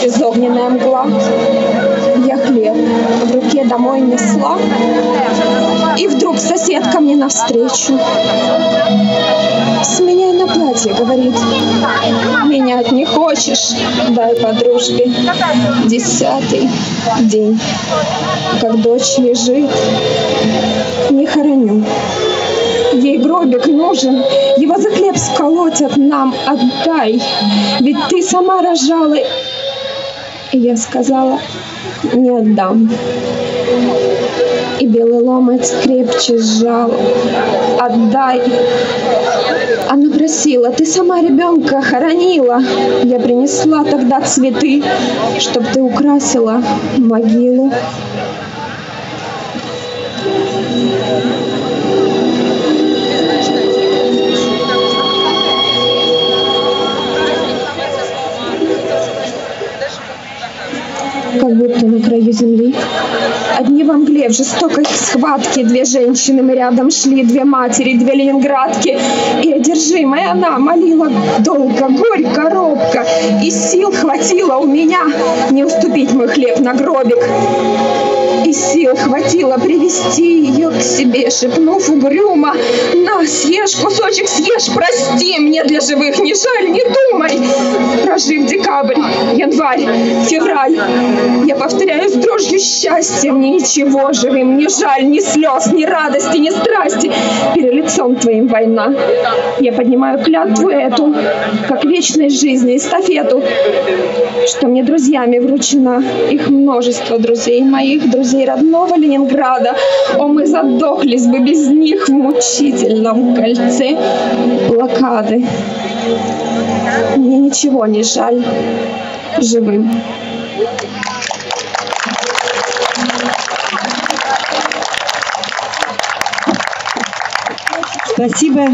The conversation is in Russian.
Безогненная мгла, я хлеб в руке домой несла, и вдруг соседка мне навстречу. Сменяй на платье, говорит, менять не хочешь, дай по дружбе. 10-й день, как дочь лежит, не хороню. Ей гробик нужен, его за хлеб сколотят нам, отдай, ведь ты сама рожала. И я сказала, не отдам. И белый ломоть крепче сжал, отдай. Она просила, ты сама ребенка хоронила. Я принесла тогда цветы, чтоб ты украсила могилу. Как будто на краю земли. Одни во мгле, в жестокой схватке, две женщины мы рядом шли, две матери, две ленинградки. И одержимая она молила долго, горько, робко, и сил хватило у меня не уступить мой хлеб на гробик. И сил хватило привести ее к себе, шепнув угрюмо, на, съешь кусочек, съешь, прости, мне для живых не жаль, не думай. Прожив декабрь, январь, февраль, я повторяю с дрожью счастья, мне ничего живым не жаль, ни слез, ни радости, ни страсти. Перед лицом твоим война. Я поднимаю клятву эту, как вечной жизни эстафету, что мне друзьями вручена, их множество друзей моих, друзей родного Ленинграда. О, мы задохлись бы без них в мучительном кольце блокады. Мне ничего не жаль живым. Спасибо.